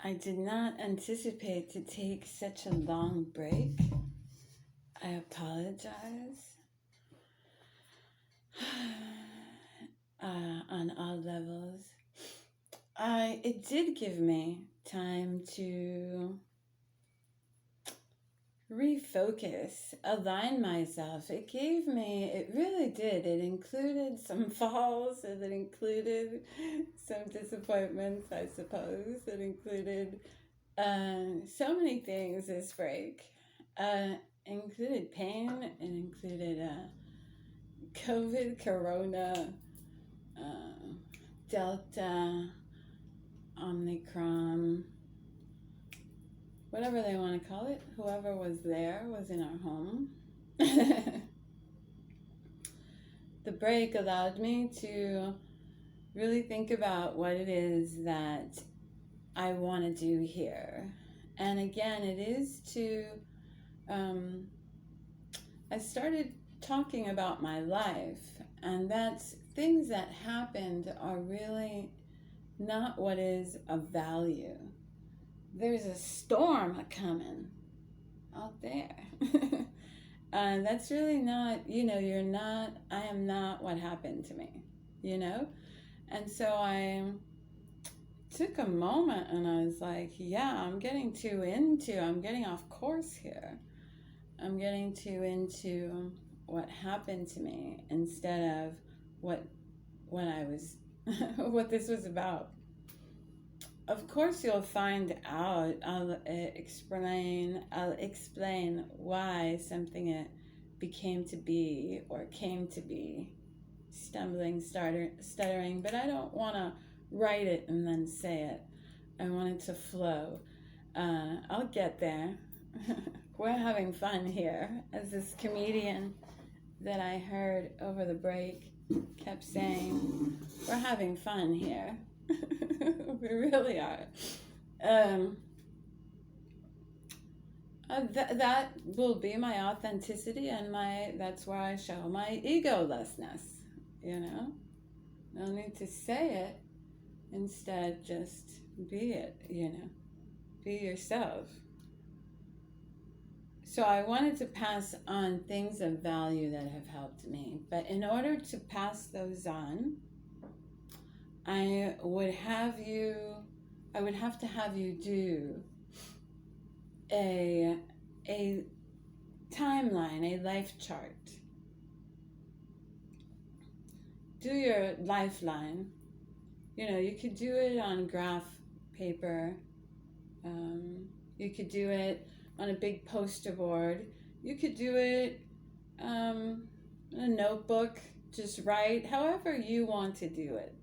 I did not anticipate to take such a long break. I apologize on all levels. It did give me time to refocus, align myself. It really did. It included some falls, and it included some disappointments, I suppose. It included so many things this break. Included pain, it included COVID, Corona, uh, Delta, Omicron, whatever they want to call it. Whoever was there was in our home. The break allowed me to really think about what it is that I want to do here. And again, it is to, I started talking about my life, and that's things that happened are really not what is of value. There's a storm coming out there. That's really not, I am not what happened to me, you know? And so I took a moment and I was like, yeah, I'm getting off course here. I'm getting too into what happened to me instead of what I was, what this was about. Of course, you'll find out. I'll explain why something became to be or came to be, stuttering. But I don't want to write it and then say it. I want it to flow. I'll get there. We're having fun here, as this comedian that I heard over the break kept saying, we're having fun here. We really are. That will be my authenticity, and that's where I show my egolessness, No need to say it. Instead, just be it, Be yourself. So I wanted to pass on things of value that have helped me. But in order to pass those on, I would have to have you do a timeline, a life chart. Do your lifeline. You could do it on graph paper. You could do it on a big poster board. You could do it in a notebook. Just write however you want to do it.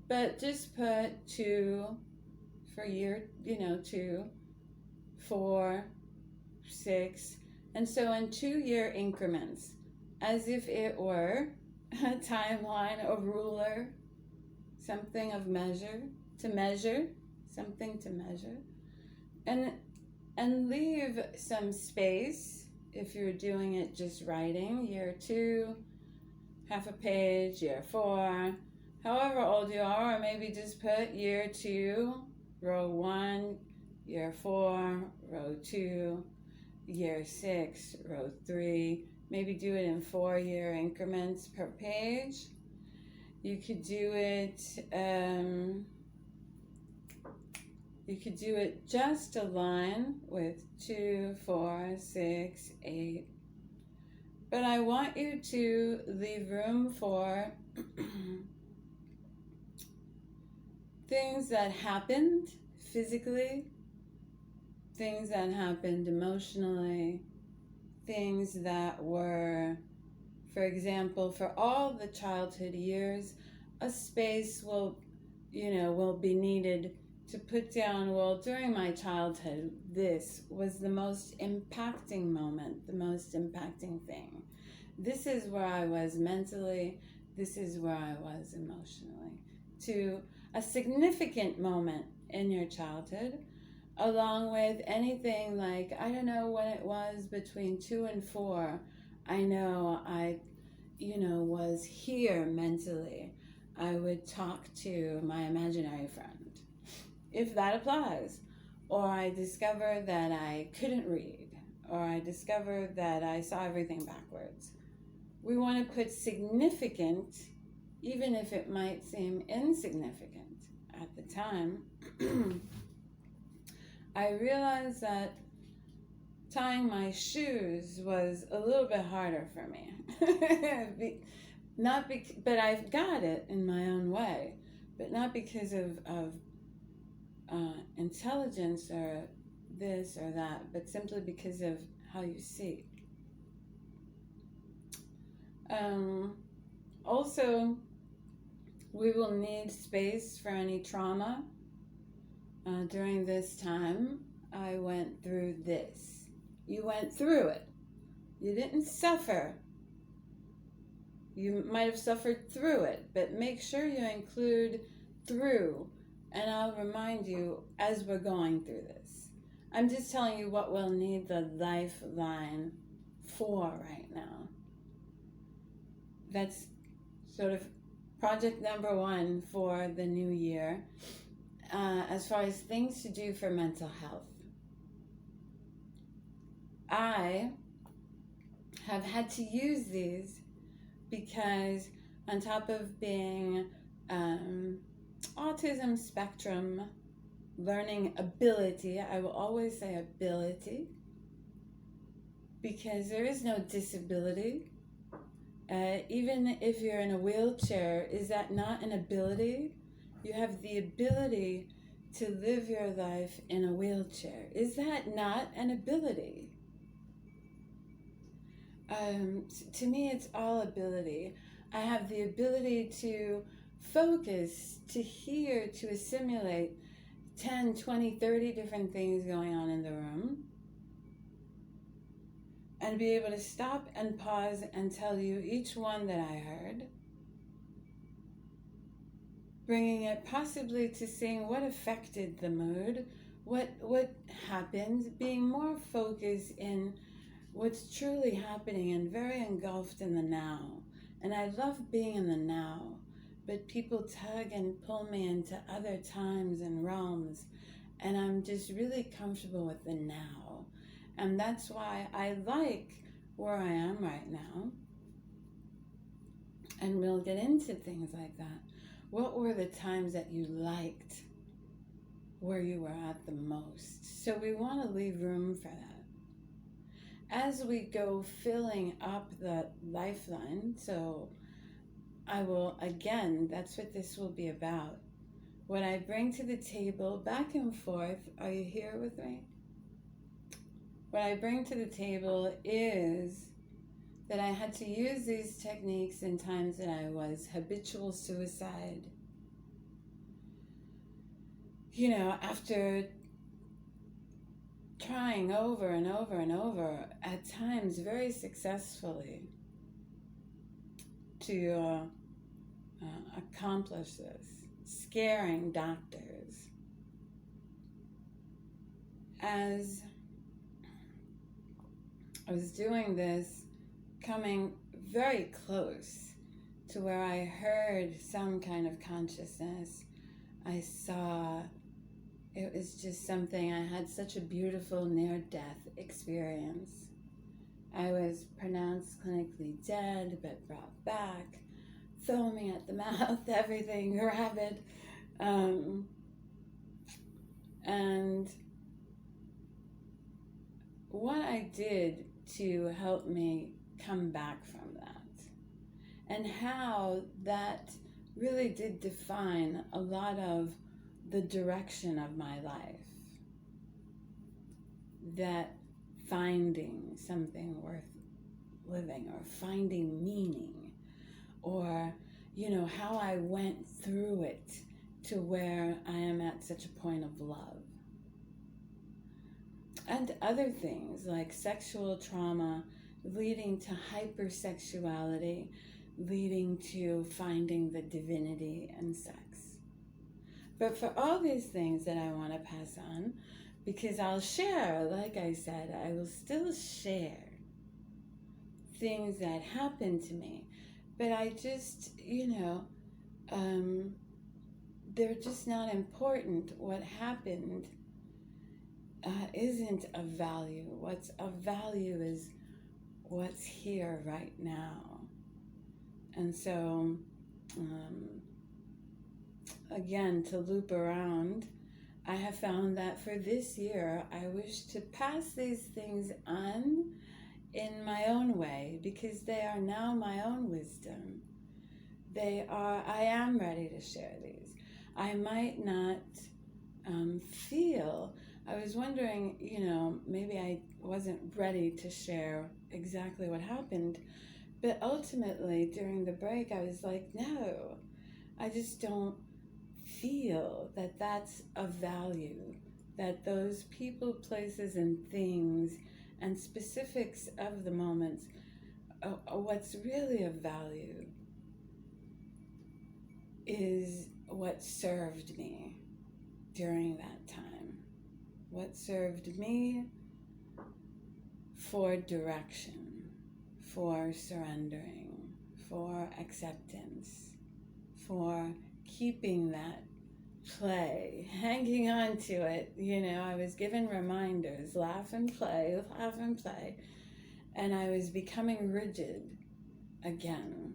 But just put 2 for year, 2, 4, 6. And so in 2-year increments, as if it were a timeline, a ruler, something of something to measure. And leave some space if you're doing it just writing. Year 2, half a page, year 4, however old you are, or maybe just put year 2, row 1, year 4, row 2, year 6, row 3. Maybe do it in 4-year increments per page. You could do it just a line with 2, 4, 6, 8. But I want you to leave room for things that happened physically, things that happened emotionally, things that were, for example, for all the childhood years, a space will be needed to put down, well, during my childhood, this was the most impacting moment, the most impacting thing. This is where I was mentally, this is where I was emotionally. To a significant moment in your childhood, along with anything like, I don't know when it was between 2 and 4, I know I, was here mentally. I would talk to my imaginary friend, if that applies. or I discover that I couldn't read, or I discover that I saw everything backwards. We want to put significant, even if it might seem insignificant at the time. I realized that tying my shoes was a little bit harder for me. But I've got it in my own way, but not because of intelligence or this or that, but simply because of how you see. Also, we will need space for any trauma. During this time, I went through this. You went through it. You didn't suffer. You might have suffered through it, but make sure you include through, and I'll remind you as we're going through this. I'm just telling you what we'll need the lifeline for right now. That's sort of project number 1 for the new year, as far as things to do for mental health. I have had to use these because on top of being autism spectrum learning ability, I will always say ability, because there is no disability. Even if you're in a wheelchair, is that not an ability? You have the ability to live your life in a wheelchair. Is that not an ability? To me, it's all ability. I have the ability to focus, to hear, to assimilate 10, 20, 30 different things going on in the room, and be able to stop and pause and tell you each one that I heard, bringing it possibly to seeing what affected the mood, what happened, being more focused in what's truly happening and very engulfed in the now. And I love being in the now, but people tug and pull me into other times and realms, and I'm just really comfortable with the now. And that's why I like where I am right now. And we'll get into things like that. What were the times that you liked where you were at the most? So we want to leave room for that. As we go filling up the lifeline, so I will, again, that's what this will be about. What I bring to the table, back and forth, are you here with me? What I bring to the table is that I had to use these techniques in times that I was habitual suicide. You know, after trying over and over and over, at times very successfully, to accomplish this, scaring doctors. As I was doing this, coming very close to where I heard some kind of consciousness, I saw, it was just something, I had such a beautiful near-death experience. I was pronounced clinically dead, but brought back, foaming at the mouth, everything rabid. And what I did to help me come back from that, and how that really did define a lot of the direction of my life, that finding something worth living, or finding meaning, or, you know, how I went through it to where I am at such a point of love. And other things like sexual trauma leading to hypersexuality, leading to finding the divinity in sex. But for all these things that I want to pass on, because I'll share, like I said, I will still share things that happened to me, but I just, you know, they're just not important. What happened isn't of value. What's of value is what's here right now. And so, again, to loop around, I have found that for this year, I wish to pass these things on in my own way, because they are now my own wisdom. I am ready to share these. I might not feel, I was wondering, maybe I wasn't ready to share exactly what happened, but ultimately during the break, I was like, no, I just don't feel that that's of value, that those people, places, and things and specifics of the moments, what's really of value is what served me during that time. What served me for direction, for surrendering, for acceptance, for keeping that play, hanging on to it. I was given reminders, laugh and play, and I was becoming rigid again.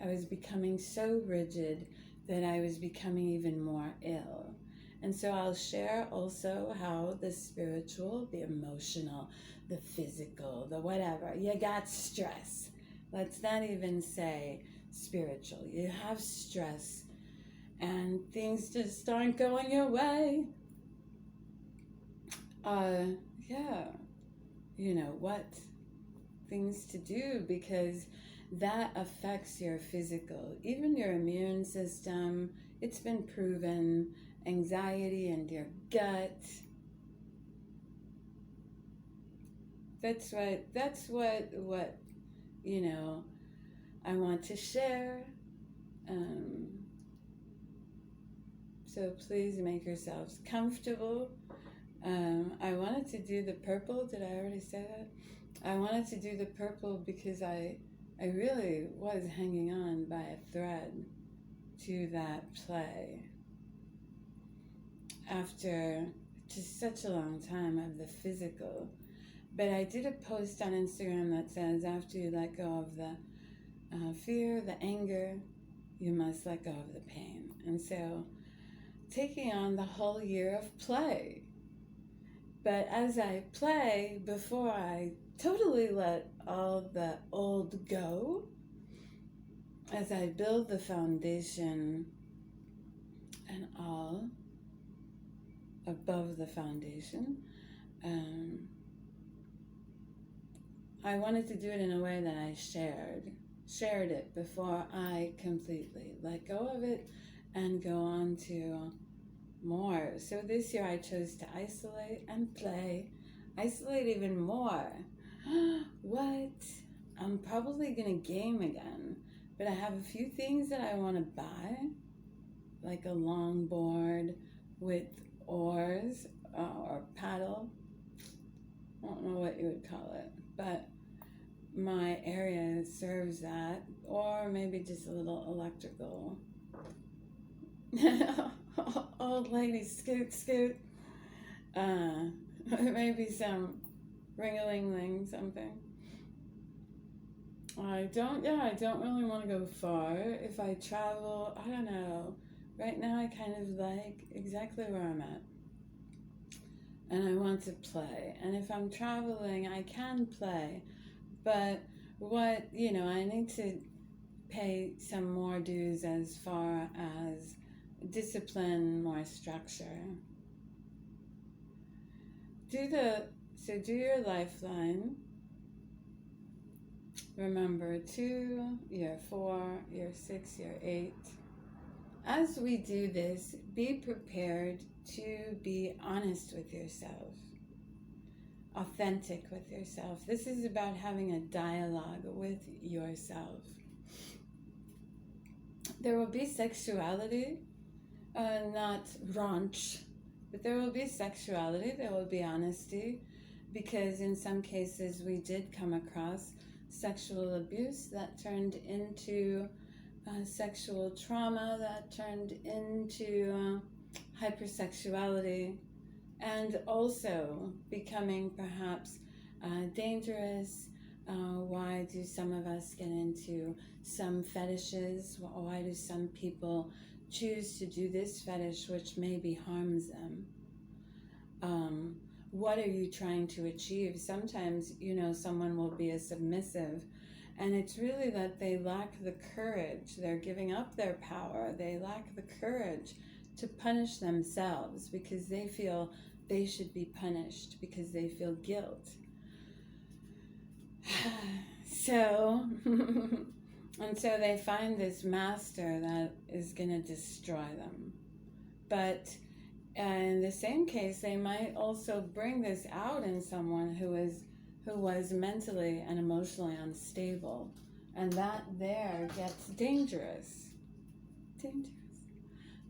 I was becoming so rigid that I was becoming even more ill. And so I'll share also how the spiritual, the emotional, the physical, the whatever, you got stress. Let's not even say spiritual. You have stress and things just aren't going your way. What things to do, because that affects your physical, even your immune system. It's been proven, anxiety and your gut. That's what I want to share. So please make yourselves comfortable. I wanted to do the purple. Did I already say that? I wanted to do the purple because I really was hanging on by a thread to that play after just such a long time of the physical. But I did a post on Instagram that says, after you let go of the fear, the anger, you must let go of the pain. And so taking on the whole year of play. But as I play, before I totally let all the old go, as I build the foundation and all above the foundation, I wanted to do it in a way that I shared it before I completely let go of it and go on to more. So this year I chose to isolate and play, isolate even more. What? I'm probably gonna game again, but I have a few things that I want to buy, like a longboard with oars or paddle. I don't know what you would call it, but my area serves that, or maybe just a little electrical. Old lady scoot. Maybe some ring-a-ling-ling something. I don't really want to go far. If I travel, I don't know. Right now I kind of like exactly where I'm at. And I want to play. And if I'm traveling, I can play. But I need to pay some more dues as far as discipline, more structure. Do your lifeline. Remember 2, year 4, year 6, year 8. As we do this, be prepared to be honest with yourself, authentic with yourself. This is about having a dialogue with yourself. There will be sexuality, not raunch, but there will be sexuality, there will be honesty, because in some cases we did come across sexual abuse that turned into sexual trauma, that turned into hypersexuality, and also becoming perhaps dangerous. Why do some of us get into some fetishes? Why do some people choose to do this fetish which maybe harms them? What are you trying to achieve? Sometimes, someone will be a submissive, and it's really that they lack the courage. They're giving up their power. They lack the courage to punish themselves because they feel they should be punished because they feel guilt. So, and so they find this master that is going to destroy them. But in the same case, they might also bring this out in someone who was mentally and emotionally unstable, and that there gets dangerous.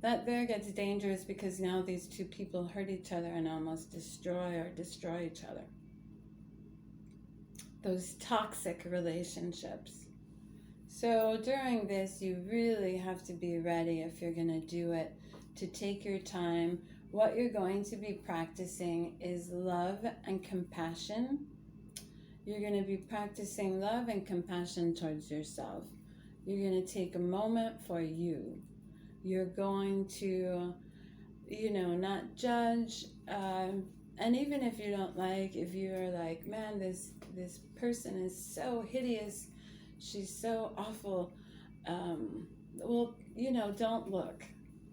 That there gets dangerous because now these two people hurt each other and almost destroy each other. Those toxic relationships. So during this, you really have to be ready, if you're going to do it, to take your time. What you're going to be practicing is love and compassion. You're going to be practicing love and compassion towards yourself. You're going to take a moment for you. You're going to, not judge. And even if you don't if you're like, man, this person is so hideous, she's so awful, well, don't look.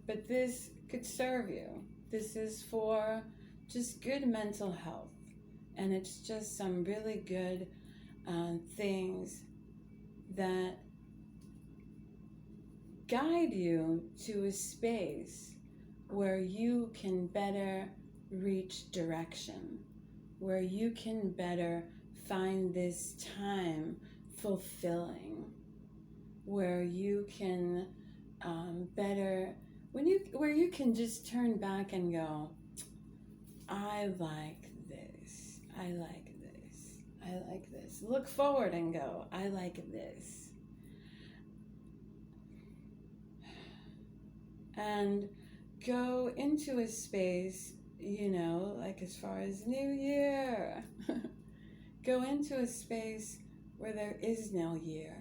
But this could serve you. This is for just good mental health. And it's just some really good things that guide you to a space where you can better reach direction, where you can better find this time fulfilling, where you can where you can just turn back and go, I like this, I like this, I like this. Look forward and go, I like this. And go into a space, like as far as New Year, go into a space where there is no year,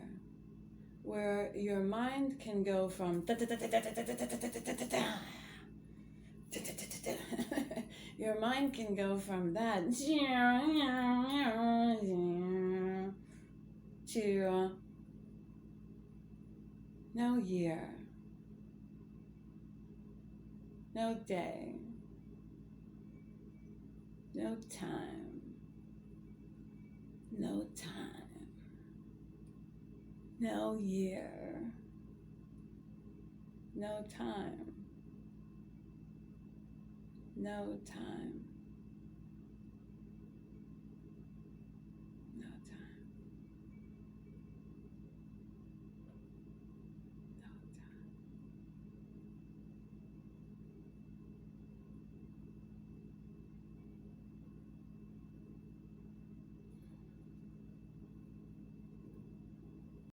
where your mind can go from your mind can go from that to no year, no day, no time, no time, no year, no time, no time, no time.